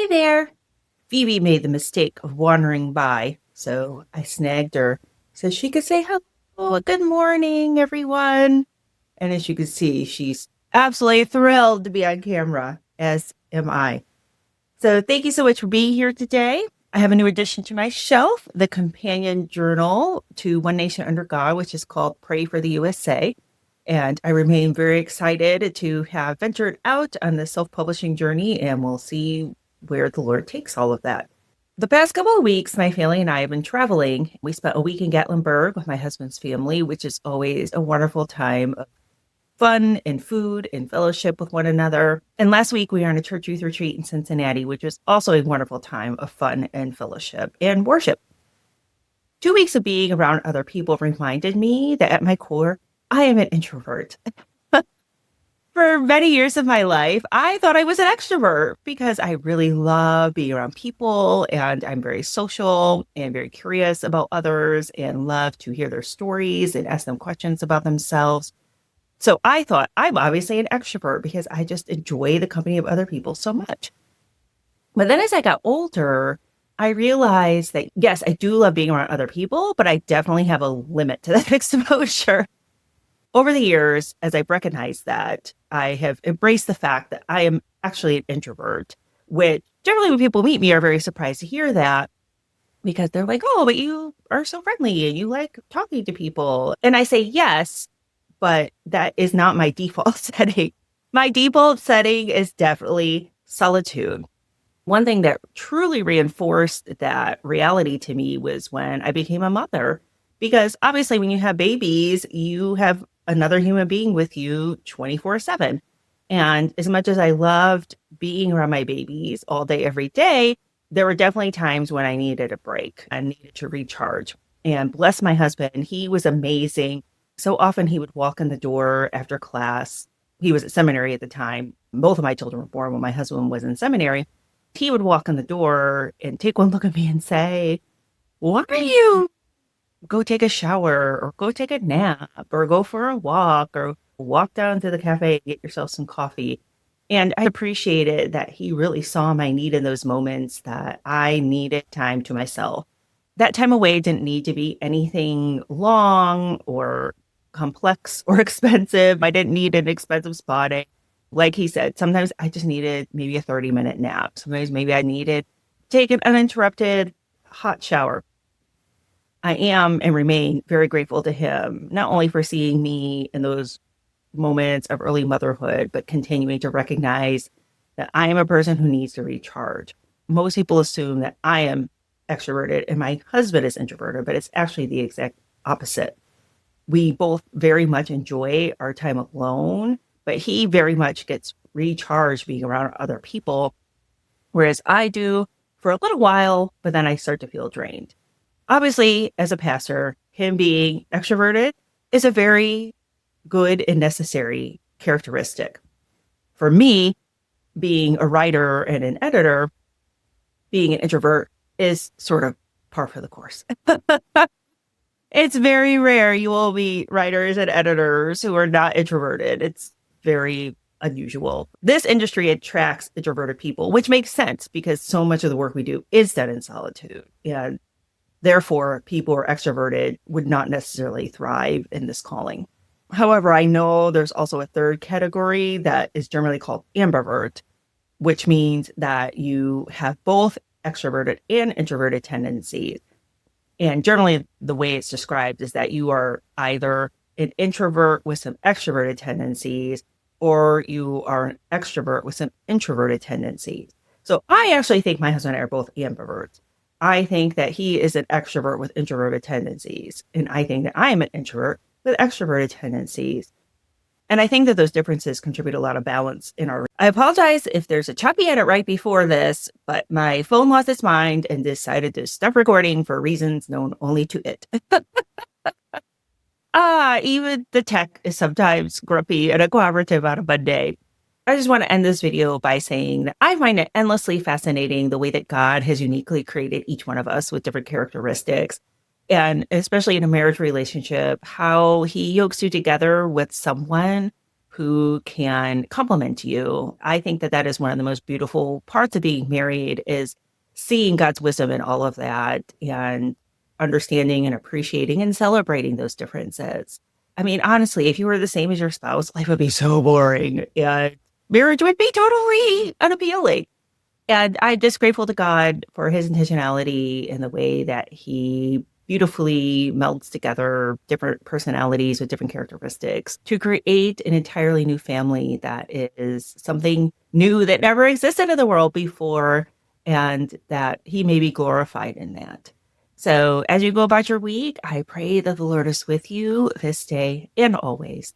Hi there. Phoebe made the mistake of wandering by, so I snagged her so she could say hello. Good morning, everyone. And as you can see, she's absolutely thrilled to be on camera, as am I. So thank you so much for being here today. I have a new addition to my shelf, the companion journal to One Nation Under God, which is called Pray for the USA. And I remain very excited to have ventured out on this self publishing journey, and we'll see where the Lord takes all of that. The past couple of weeks, my family and I have been traveling. We spent a week in Gatlinburg with my husband's family, which is always a wonderful time of fun and food and fellowship with one another. And last week, we were on a church youth retreat in Cincinnati, which was also a wonderful time of fun and fellowship and worship. 2 weeks of being around other people reminded me that at my core, I am an introvert. For many years of my life, I thought I was an extrovert because I really love being around people and I'm very social and very curious about others and love to hear their stories and ask them questions about themselves. So I thought I'm obviously an extrovert because I just enjoy the company of other people so much. But then as I got older, I realized that yes, I do love being around other people, but I definitely have a limit to that exposure. Over the years, as I've recognized that, I have embraced the fact that I am actually an introvert, which generally when people meet me are very surprised to hear that because they're like, oh, but you are so friendly and you like talking to people. And I say, yes, but that is not my default setting. My default setting is definitely solitude. One thing that truly reinforced that reality to me was when I became a mother, because obviously when you have babies, you have another human being with you 24/7. And as much as I loved being around my babies all day, every day, there were definitely times when I needed a break. I needed to recharge. And bless my husband, he was amazing. So often he would walk in the door after class. He was at seminary at the time. Both of my children were born when my husband was in seminary. He would walk in the door and take one look at me and say, why are you go take a shower or go take a nap or go for a walk or walk down to the cafe and get yourself some coffee. And I appreciated that he really saw my need in those moments that I needed time to myself. That time away didn't need to be anything long or complex or expensive. I didn't need an expensive spa day. Like he said, sometimes I just needed maybe a 30-minute nap. Sometimes maybe I needed to take an uninterrupted hot shower. I am and remain very grateful to him, not only for seeing me in those moments of early motherhood, but continuing to recognize that I am a person who needs to recharge. Most people assume that I am extroverted and my husband is introverted, but it's actually the exact opposite. We both very much enjoy our time alone, but he very much gets recharged being around other people, whereas I do for a little while, but then I start to feel drained. Obviously, as a pastor, him being extroverted is a very good and necessary characteristic. For me, being a writer and an editor, being an introvert is sort of par for the course. It's very rare you will meet writers and editors who are not introverted. It's very unusual. This industry attracts introverted people, which makes sense because so much of the work we do is done in solitude. And therefore, people who are extroverted would not necessarily thrive in this calling. However, I know there's also a third category that is generally called ambivert, which means that you have both extroverted and introverted tendencies. And generally, the way it's described is that you are either an introvert with some extroverted tendencies, or you are an extrovert with some introverted tendencies. So I actually think my husband and I are both ambiverts. I think that he is an extrovert with introverted tendencies. And I think that I am an introvert with extroverted tendencies. And I think that those differences contribute a lot of balance in our. I apologize if there's a choppy edit right before this, but my phone lost its mind and decided to stop recording for reasons known only to it. Even the tech is sometimes grumpy and uncooperative on a Monday. I just want to end this video by saying that I find it endlessly fascinating the way that God has uniquely created each one of us with different characteristics. And especially in a marriage relationship, how he yokes you together with someone who can complement you. I think that that is one of the most beautiful parts of being married is seeing God's wisdom in all of that and understanding and appreciating and celebrating those differences. I mean, honestly, if you were the same as your spouse, life would be so boring and marriage would be totally unappealing. And I'm just grateful to God for his intentionality in the way that he beautifully melds together different personalities with different characteristics to create an entirely new family that is something new that never existed in the world before, and that he may be glorified in that. So as you go about your week, I pray that the Lord is with you this day and always.